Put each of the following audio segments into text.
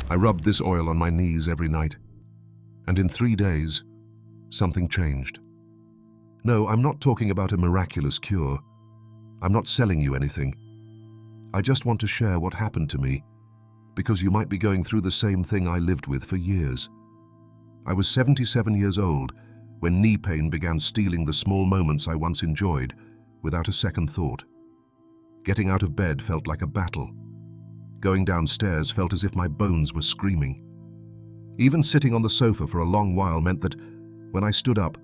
I rubbed this oil on my knees every night, and in 3 days, something changed. No, I'm not talking about a miraculous cure. I'm not selling you anything. I just want to share what happened to me, because you might be going through the same thing I lived with for years. I was 77 years old when knee pain began stealing the small moments I once enjoyed without a second thought. Getting out of bed felt like a battle. Going downstairs felt as if my bones were screaming. Even sitting on the sofa for a long while meant that, when I stood up,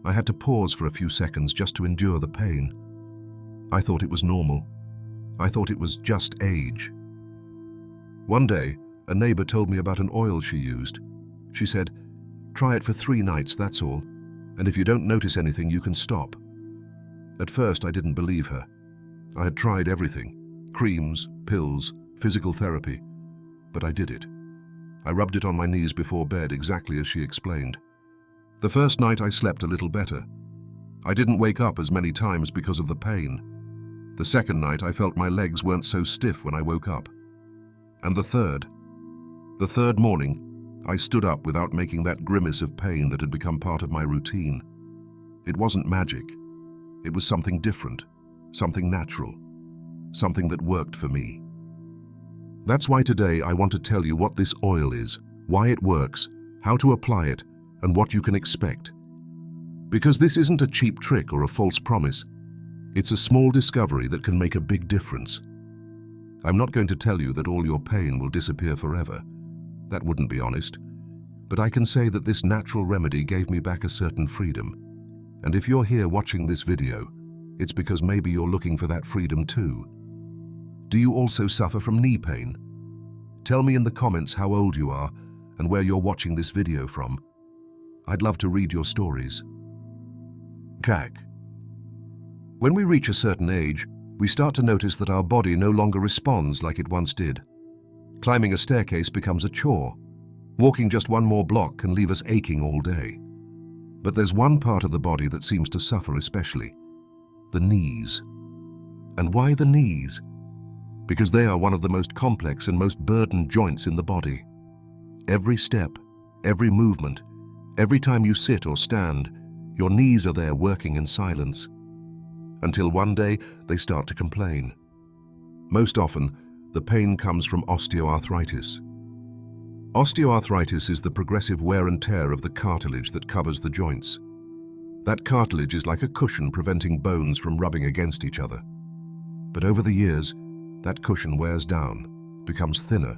I had to pause for a few seconds just to endure the pain. I thought it was normal. I thought it was just age. One day, a neighbor told me about an oil she used. She said, "Try it for 3 nights, that's all, and if you don't notice anything, you can stop." At first, I didn't believe her. I had tried everything: creams, pills, physical therapy, but I did it. I rubbed it on my knees before bed, exactly as she explained. The first night I slept a little better. I didn't wake up as many times because of the pain. The second night I felt my legs weren't so stiff when I woke up. And the third morning, I stood up without making that grimace of pain that had become part of my routine. It wasn't magic. It was something different, something natural, something that worked for me. That's why today I want to tell you what this oil is, why it works, how to apply it, and what you can expect. Because this isn't a cheap trick or a false promise. It's a small discovery that can make a big difference. I'm not going to tell you that all your pain will disappear forever. That wouldn't be honest. But I can say that this natural remedy gave me back a certain freedom. And if you're here watching this video, it's because maybe you're looking for that freedom too. Do you also suffer from knee pain? Tell me in the comments how old you are and where you're watching this video from. I'd love to read your stories. Jack. When we reach a certain age, we start to notice that our body no longer responds like it once did. Climbing a staircase becomes a chore. Walking just one more block can leave us aching all day. But there's one part of the body that seems to suffer especially: the knees. And why the knees? Because they are one of the most complex and most burdened joints in the body. Every step, every movement, every time you sit or stand, your knees are there working in silence. Until one day, they start to complain. Most often, the pain comes from osteoarthritis. Osteoarthritis is the progressive wear and tear of the cartilage that covers the joints. That cartilage is like a cushion preventing bones from rubbing against each other. But over the years, that cushion wears down, becomes thinner,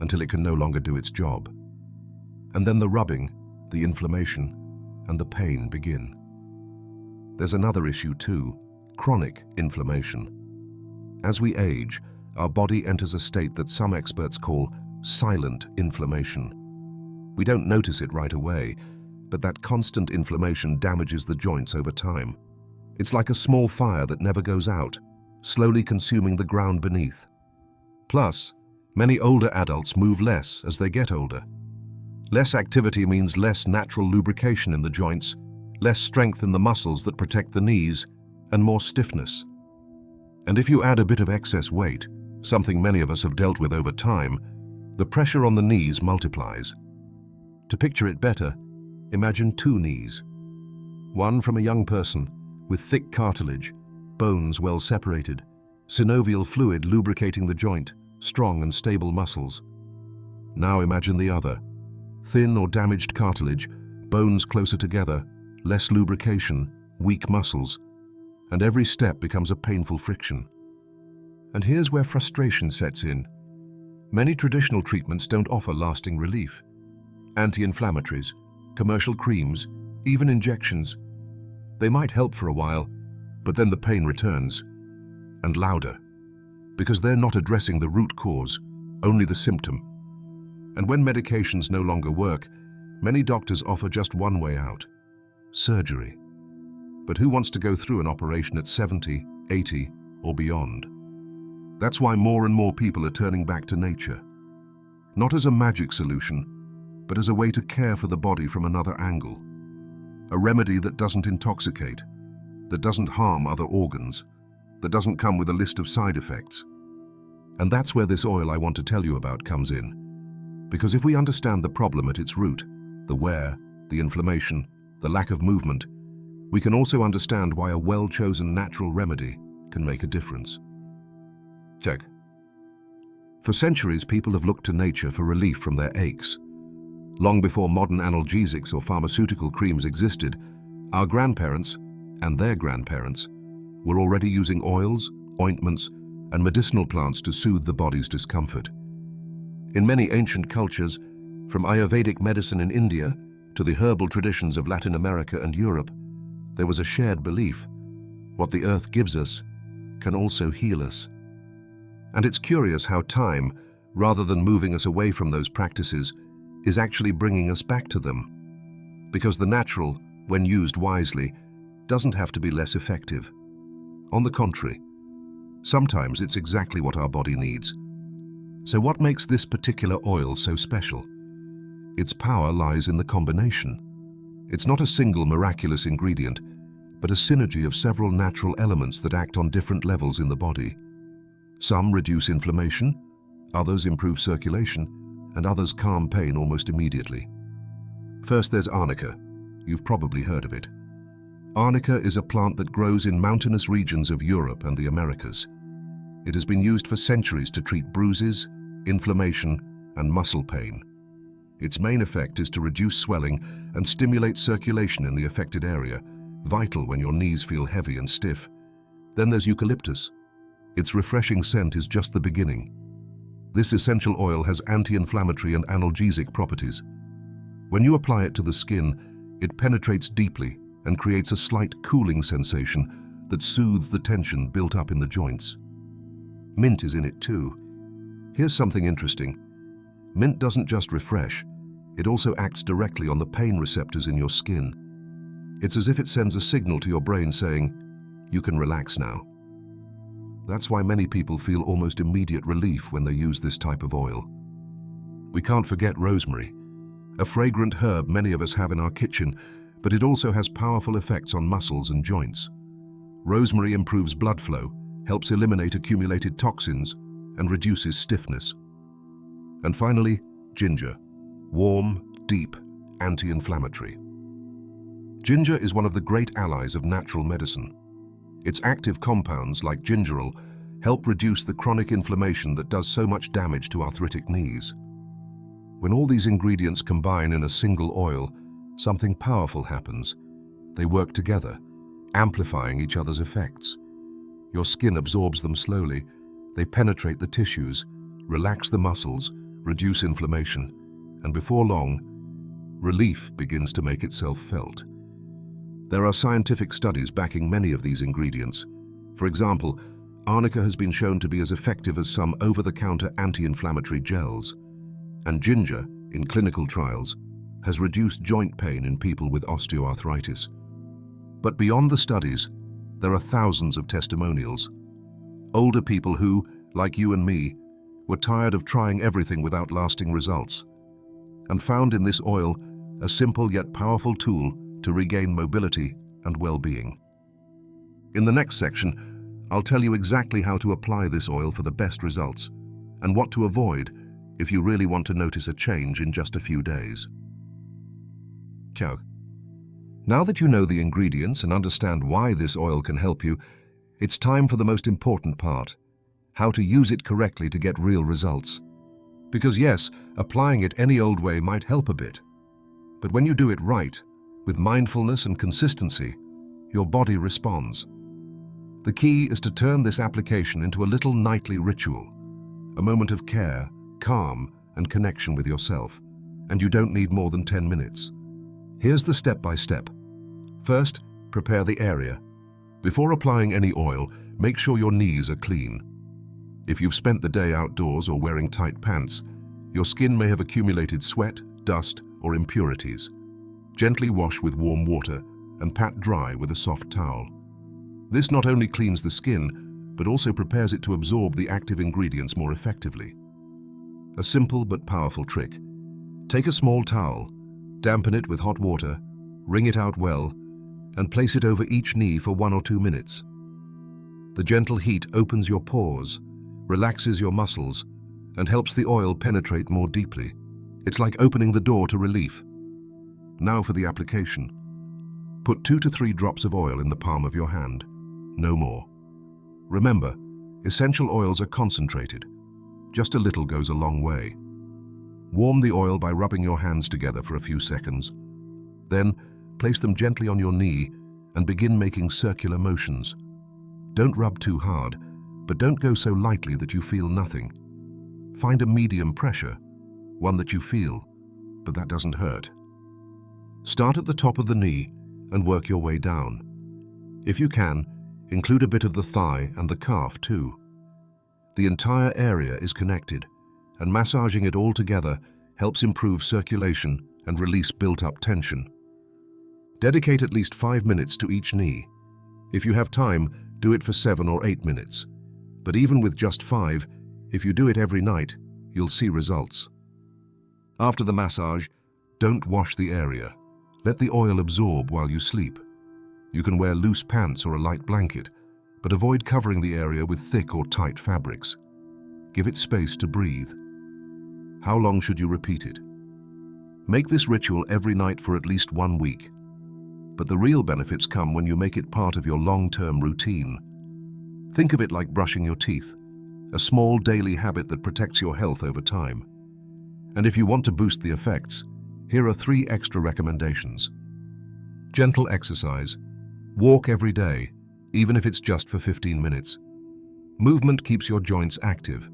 until it can no longer do its job. And then the rubbing, the inflammation, and the pain begin. There's another issue too: chronic inflammation. As we age, our body enters a state that some experts call silent inflammation. We don't notice it right away, but that constant inflammation damages the joints over time. It's like a small fire that never goes out, slowly consuming the ground beneath. Plus, many older adults move less as they get older. Less activity means less natural lubrication in the joints, less strength in the muscles that protect the knees, and more stiffness. And if you add a bit of excess weight, something many of us have dealt with over time, the pressure on the knees multiplies. To picture it better, imagine 2 knees. One from a young person, with thick cartilage, bones well separated, synovial fluid lubricating the joint, strong and stable muscles. Now imagine the other. Thin or damaged cartilage, bones closer together, less lubrication, weak muscles, and every step becomes a painful friction. And here's where frustration sets in. Many traditional treatments don't offer lasting relief. Anti-inflammatories, commercial creams, even injections. They might help for a while, but then the pain returns, and louder, because they're not addressing the root cause, only the symptom. And when medications no longer work, many doctors offer just one way out: surgery. But who wants to go through an operation at 70, 80, or beyond? That's why more and more people are turning back to nature. Not as a magic solution, but as a way to care for the body from another angle. A remedy that doesn't intoxicate, that doesn't harm other organs, that doesn't come with a list of side effects. And that's where this oil I want to tell you about comes in. Because if we understand the problem at its root, the wear, the inflammation, the lack of movement, we can also understand why a well-chosen natural remedy can make a difference. Check. For centuries, people have looked to nature for relief from their aches. Long before modern analgesics or pharmaceutical creams existed, our grandparents and their grandparents were already using oils, ointments, and medicinal plants to soothe the body's discomfort. In many ancient cultures, from Ayurvedic medicine in India to the herbal traditions of Latin America and Europe, there was a shared belief: what the earth gives us can also heal us. And it's curious how time, rather than moving us away from those practices, is actually bringing us back to them. Because the natural, when used wisely, doesn't have to be less effective. On the contrary, sometimes it's exactly what our body needs. So what makes this particular oil so special? Its power lies in the combination. It's not a single miraculous ingredient, but a synergy of several natural elements that act on different levels in the body. Some reduce inflammation, others improve circulation, and others calm pain almost immediately. First, there's arnica. You've probably heard of it. Arnica is a plant that grows in mountainous regions of Europe and the Americas. It has been used for centuries to treat bruises, inflammation, and muscle pain. Its main effect is to reduce swelling and stimulate circulation in the affected area, vital when your knees feel heavy and stiff. Then there's eucalyptus. Its refreshing scent is just the beginning. This essential oil has anti-inflammatory and analgesic properties. When you apply it to the skin, it penetrates deeply and creates a slight cooling sensation that soothes the tension built up in the joints. Mint is in it too. Here's something interesting. Mint doesn't just refresh, it also acts directly on the pain receptors in your skin. It's as if it sends a signal to your brain saying, "You can relax now." That's why many people feel almost immediate relief when they use this type of oil. We can't forget rosemary, a fragrant herb many of us have in our kitchen, but it also has powerful effects on muscles and joints. Rosemary improves blood flow, helps eliminate accumulated toxins, and reduces stiffness. And finally, ginger, warm, deep, anti-inflammatory. Ginger is one of the great allies of natural medicine. Its active compounds, like gingerol, help reduce the chronic inflammation that does so much damage to arthritic knees. When all these ingredients combine in a single oil, something powerful happens. They work together, amplifying each other's effects. Your skin absorbs them slowly. They penetrate the tissues, relax the muscles, reduce inflammation, and before long, relief begins to make itself felt. There are scientific studies backing many of these ingredients. For example, arnica has been shown to be as effective as some over-the-counter anti-inflammatory gels, and ginger, in clinical trials, has reduced joint pain in people with osteoarthritis. But beyond the studies, there are thousands of testimonials. Older people who, like you and me, were tired of trying everything without lasting results, and found in this oil a simple yet powerful tool to regain mobility and well-being. In the next section, I'll tell you exactly how to apply this oil for the best results and what to avoid if you really want to notice a change in just a few days. Ciao. Now that you know the ingredients and understand why this oil can help you, it's time for the most important part: how to use it correctly to get real results. Because yes, applying it any old way might help a bit, but when you do it right, with mindfulness and consistency, your body responds. The key is to turn this application into a little nightly ritual, a moment of care, calm, and connection with yourself, and you don't need more than 10 minutes. Here's the step-by-step. First, prepare the area. Before applying any oil, make sure your knees are clean. If you've spent the day outdoors or wearing tight pants, your skin may have accumulated sweat, dust, or impurities. Gently wash with warm water and pat dry with a soft towel. This not only cleans the skin, but also prepares it to absorb the active ingredients more effectively. A simple but powerful trick. Take a small towel, dampen it with hot water, wring it out well, and place it over each knee for 1 or 2 minutes. The gentle heat opens your pores, relaxes your muscles, and helps the oil penetrate more deeply. It's like opening the door to relief. Now for the application. Put 2 to 3 drops of oil in the palm of your hand, no more. Remember, essential oils are concentrated. Just a little goes a long way. Warm the oil by rubbing your hands together for a few seconds. Then, place them gently on your knee and begin making circular motions. Don't rub too hard, but don't go so lightly that you feel nothing. Find a medium pressure, one that you feel, but that doesn't hurt. Start at the top of the knee and work your way down. If you can, include a bit of the thigh and the calf too. The entire area is connected, and massaging it all together helps improve circulation and release built-up tension. Dedicate at least 5 minutes to each knee. If you have time, do it for 7 or 8 minutes. But even with just 5, if you do it every night, you'll see results. After the massage, don't wash the area. Let the oil absorb while you sleep. You can wear loose pants or a light blanket, but avoid covering the area with thick or tight fabrics. Give it space to breathe. How long should you repeat it? Make this ritual every night for at least 1 week. But the real benefits come when you make it part of your long-term routine. Think of it like brushing your teeth, a small daily habit that protects your health over time. And if you want to boost the effects, here are 3 extra recommendations. Gentle exercise. Walk every day, even if it's just for 15 minutes. Movement keeps your joints active.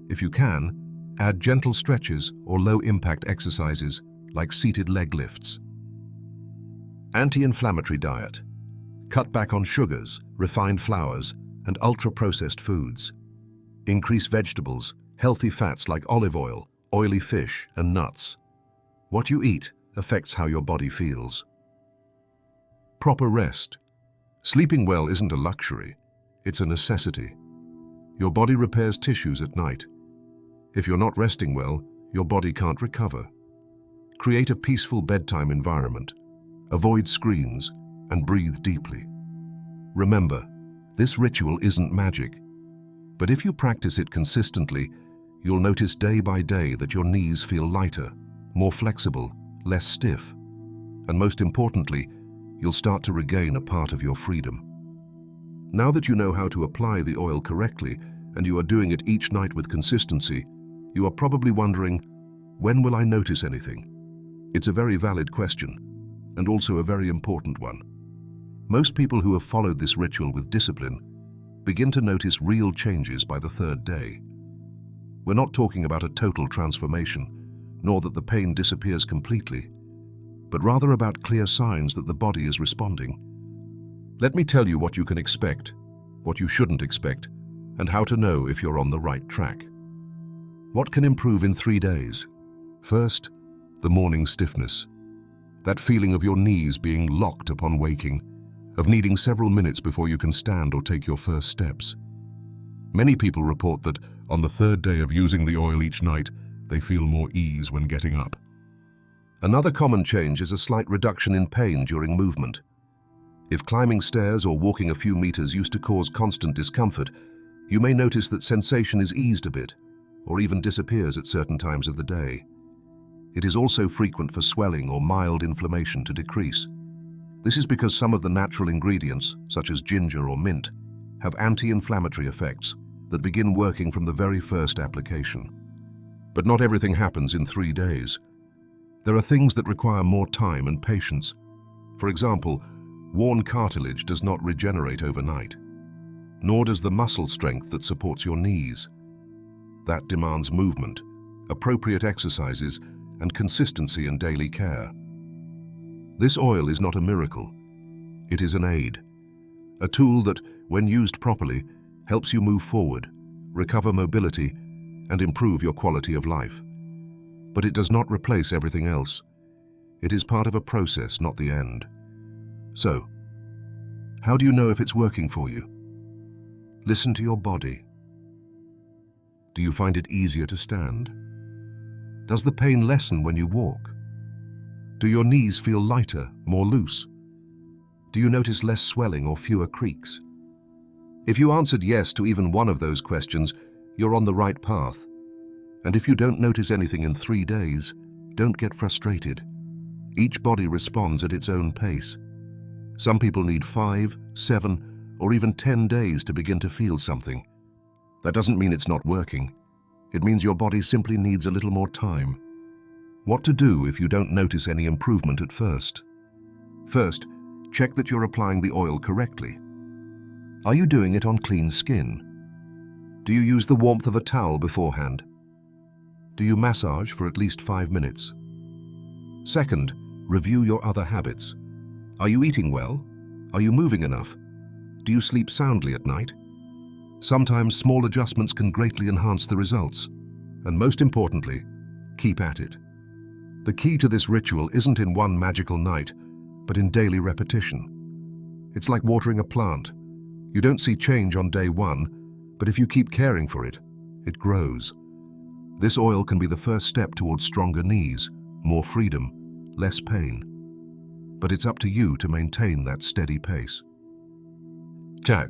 If you can, add gentle stretches or low-impact exercises like seated leg lifts. Anti-inflammatory diet. Cut back on sugars, refined flours, and ultra-processed foods. Increase vegetables, healthy fats like olive oil, oily fish, and nuts. What you eat affects how your body feels. Proper rest. Sleeping well isn't a luxury, it's a necessity. Your body repairs tissues at night. If you're not resting well, your body can't recover. Create a peaceful bedtime environment. Avoid screens and breathe deeply. Remember, this ritual isn't magic, but if you practice it consistently, you'll notice day by day that your knees feel lighter, more flexible, less stiff, and most importantly, you'll start to regain a part of your freedom. Now that you know how to apply the oil correctly and you are doing it each night with consistency, you are probably wondering, when will I notice anything? It's a very valid question, and also a very important one. Most people who have followed this ritual with discipline begin to notice real changes by the 3rd day. We're not talking about a total transformation, nor that the pain disappears completely, but rather about clear signs that the body is responding. Let me tell you what you can expect, what you shouldn't expect, and how to know if you're on the right track. What can improve in 3 days? First, the morning stiffness. That feeling of your knees being locked upon waking, of needing several minutes before you can stand or take your first steps. Many people report that on the 3rd day of using the oil each night, they feel more ease when getting up. Another common change is a slight reduction in pain during movement. If climbing stairs or walking a few meters used to cause constant discomfort, you may notice that sensation is eased a bit, or even disappears at certain times of the day. It is also frequent for swelling or mild inflammation to decrease. This is because some of the natural ingredients, such as ginger or mint, have anti-inflammatory effects that begin working from the very first application. But not everything happens in 3 days. There are things that require more time and patience. For example, worn cartilage does not regenerate overnight, nor does the muscle strength that supports your knees. That demands movement, appropriate exercises, and consistency in daily care. This oil is not a miracle. It is an aid, a tool that, when used properly, helps you move forward, recover mobility, and improve your quality of life. But it does not replace everything else. It is part of a process, not the end. So, how do you know if it's working for you? Listen to your body. Do you find it easier to stand? Does the pain lessen when you walk? Do your knees feel lighter, more loose? Do you notice less swelling or fewer creaks? If you answered yes to even one of those questions, you're on the right path. And if you don't notice anything in 3 days, don't get frustrated. Each body responds at its own pace. Some people need 5, 7, or even 10 days to begin to feel something. That doesn't mean it's not working. It means your body simply needs a little more time. What to do if you don't notice any improvement at first? First, check that you're applying the oil correctly. Are you doing it on clean skin? Do you use the warmth of a towel beforehand? Do you massage for at least 5 minutes? Second, review your other habits. Are you eating well? Are you moving enough? Do you sleep soundly at night? Sometimes small adjustments can greatly enhance the results. And most importantly, keep at it. The key to this ritual isn't in one magical night, but in daily repetition. It's like watering a plant. You don't see change on day 1, but if you keep caring for it, it grows. This oil can be the first step towards stronger knees, more freedom, less pain. But it's up to you to maintain that steady pace. Jack.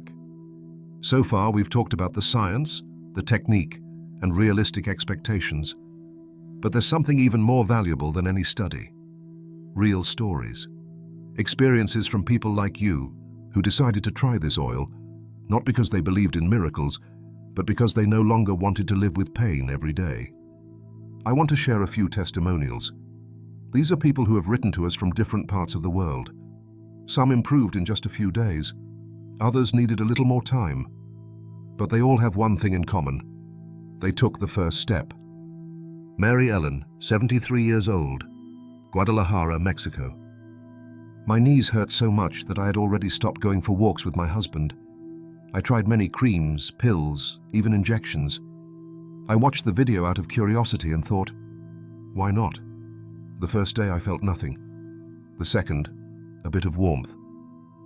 So far, we've talked about the science, the technique, and realistic expectations. But there's something even more valuable than any study. Real stories. Experiences from people like you who decided to try this oil, not because they believed in miracles, but because they no longer wanted to live with pain every day. I want to share a few testimonials. These are people who have written to us from different parts of the world. Some improved in just a few days. Others needed a little more time. But they all have one thing in common. They took the first step. Mary Ellen, 73 years old, Guadalajara, Mexico. My knees hurt so much that I had already stopped going for walks with my husband. I tried many creams, pills, even injections. I watched the video out of curiosity and thought, why not? The first day I felt nothing. The second, a bit of warmth.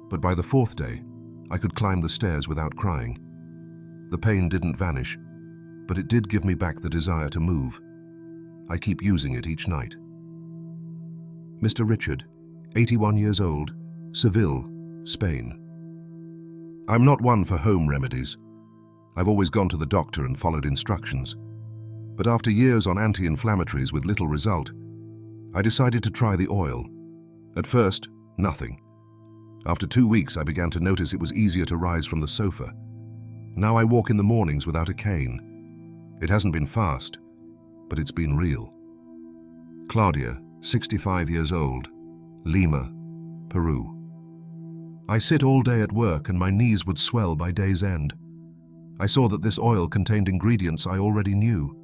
But by the 4th day, I could climb the stairs without crying. The pain didn't vanish, but it did give me back the desire to move. I keep using it each night. Mr. Richard, 81 years old, Seville, Spain. I'm not one for home remedies. I've always gone to the doctor and followed instructions. But after years on anti-inflammatories with little result, I decided to try the oil. At first, nothing. After 2 weeks, I began to notice it was easier to rise from the sofa. Now I walk in the mornings without a cane. It hasn't been fast, but it's been real. Claudia, 65 years old, Lima, Peru. I sit all day at work and my knees would swell by day's end. I saw that this oil contained ingredients I already knew,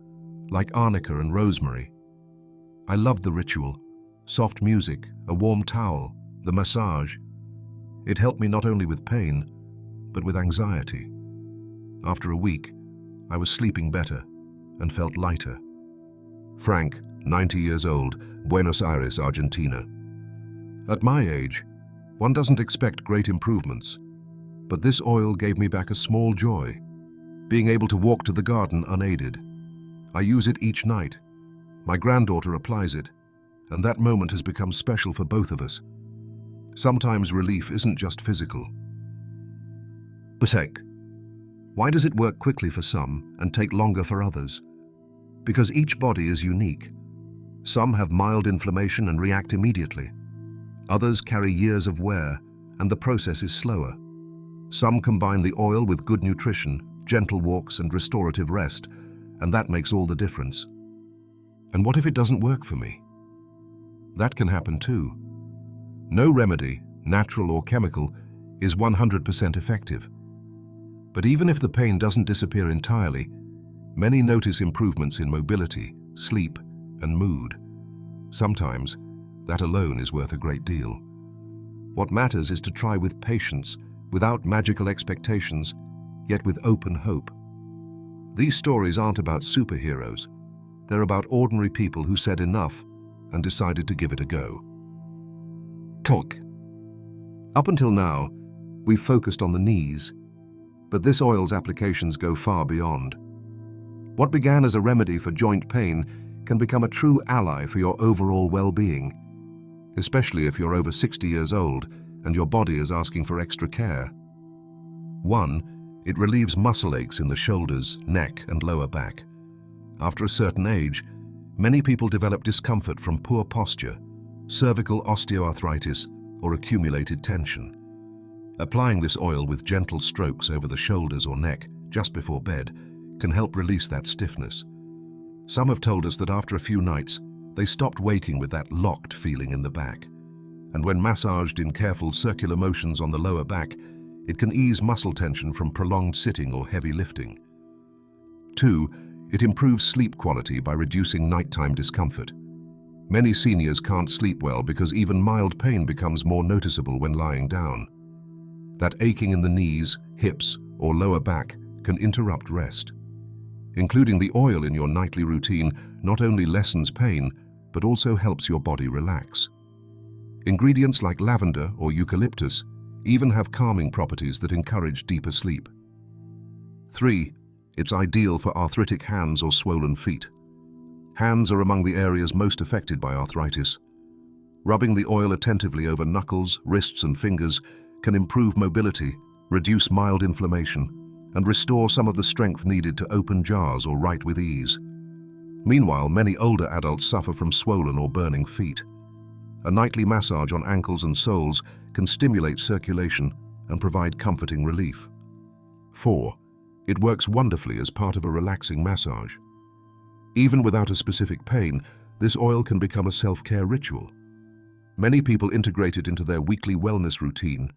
like arnica and rosemary. I loved the ritual, soft music, a warm towel, the massage. It helped me not only with pain, but with anxiety. After a week, I was sleeping better and felt lighter. Frank, 90 years old, Buenos Aires, Argentina. At my age, one doesn't expect great improvements, but this oil gave me back a small joy, being able to walk to the garden unaided. I use it each night. My granddaughter applies it, and that moment has become special for both of us. Sometimes relief isn't just physical. Basek. Why does it work quickly for some and take longer for others? Because each body is unique. Some have mild inflammation and react immediately. Others carry years of wear, and the process is slower. Some combine the oil with good nutrition, gentle walks, and restorative rest, and that makes all the difference. And what if it doesn't work for me? That can happen too. No remedy, natural or chemical, is 100% effective. But even if the pain doesn't disappear entirely, many notice improvements in mobility, sleep, and mood. Sometimes, that alone is worth a great deal. What matters is to try with patience, without magical expectations, yet with open hope. These stories aren't about superheroes. They're about ordinary people who said enough and decided to give it a go. Talk. Up until now, we've focused on the knees, but this oil's applications go far beyond. What began as a remedy for joint pain can become a true ally for your overall well-being, especially if you're over 60 years old and your body is asking for extra care. 1, it relieves muscle aches in the shoulders, neck, and lower back. After a certain age, Many people develop discomfort from poor posture, cervical osteoarthritis, or accumulated tension. Applying this oil with gentle strokes over the shoulders or neck just before bed can help release that stiffness. Some have told us that after a few nights, they stopped waking with that locked feeling in the back. And when massaged in careful circular motions on the lower back, it can ease muscle tension from prolonged sitting or heavy lifting. 2. It improves sleep quality by reducing nighttime discomfort. Many seniors can't sleep well because even mild pain becomes more noticeable when lying down. That aching in the knees, hips, or lower back can interrupt rest. Including the oil in your nightly routine not only lessens pain, but also helps your body relax. Ingredients like lavender or eucalyptus even have calming properties that encourage deeper sleep. 3. It's ideal for arthritic hands or swollen feet. Hands are among the areas most affected by arthritis. Rubbing the oil attentively over knuckles, wrists, and fingers can improve mobility, reduce mild inflammation, and restore some of the strength needed to open jars or write with ease. Meanwhile, many older adults suffer from swollen or burning feet. A nightly massage on ankles and soles can stimulate circulation and provide comforting relief. 4. It works wonderfully as part of a relaxing massage. Even without a specific pain, this oil can become a self-care ritual. Many people integrate it into their weekly wellness routine.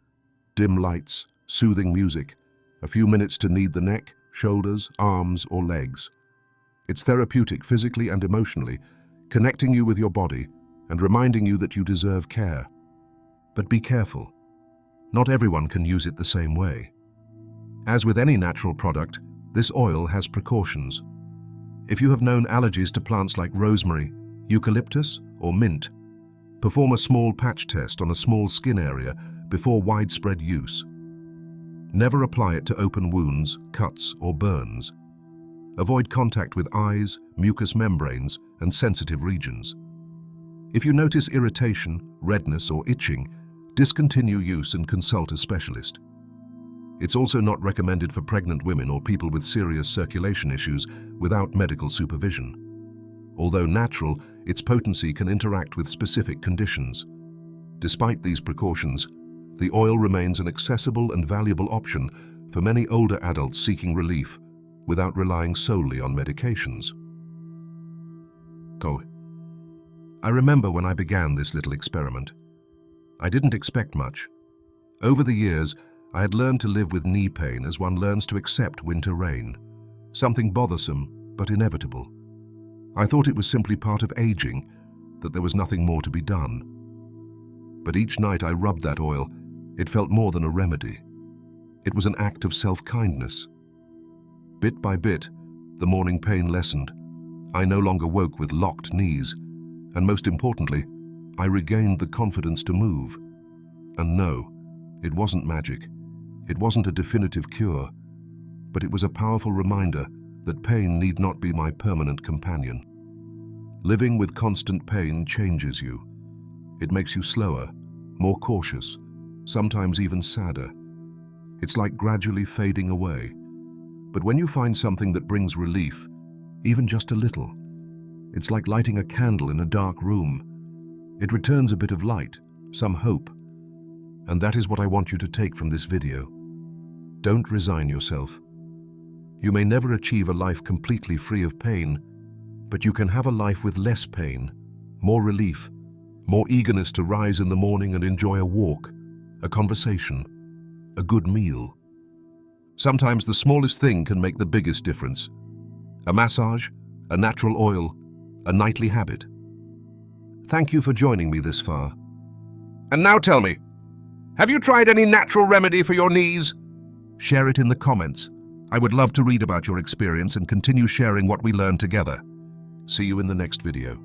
Dim lights, soothing music, a few minutes to knead the neck, shoulders, arms, or legs. It's therapeutic physically and emotionally, connecting you with your body and reminding you that you deserve care. But be careful. Not everyone can use it the same way. As with any natural product, this oil has precautions. If you have known allergies to plants like rosemary, eucalyptus, or mint, perform a small patch test on a small skin area before widespread use. Never apply it to open wounds, cuts, or burns. Avoid contact with eyes, mucous membranes, and sensitive regions. If you notice irritation, redness, or itching, discontinue use and consult a specialist. It's also not recommended for pregnant women or people with serious circulation issues without medical supervision. Although natural, its potency can interact with specific conditions. Despite these precautions, the oil remains an accessible and valuable option for many older adults seeking relief without relying solely on medications. I remember when I began this little experiment. I didn't expect much. Over the years, I had learned to live with knee pain as one learns to accept winter rain, something bothersome but inevitable. I thought it was simply part of aging, that there was nothing more to be done. But each night I rubbed that oil, it felt more than a remedy. It was an act of self-kindness. Bit by bit, the morning pain lessened. I no longer woke with locked knees, and most importantly, I regained the confidence to move. And no, it wasn't magic. It wasn't a definitive cure, but it was a powerful reminder that pain need not be my permanent companion. Living with constant pain changes you. It makes you slower, more cautious, sometimes even sadder. It's like gradually fading away. But when you find something that brings relief, even just a little, it's like lighting a candle in a dark room. It returns a bit of light, some hope. And that is what I want you to take from this video. Don't resign yourself. You may never achieve a life completely free of pain, but you can have a life with less pain, more relief, more eagerness to rise in the morning and enjoy a walk, a conversation, a good meal. Sometimes the smallest thing can make the biggest difference. A massage, a natural oil, a nightly habit. Thank you for joining me this far. And now tell me, have you tried any natural remedy for your knees? Share it in the comments. I would love to read about your experience and continue sharing what we learned together. See you in the next video.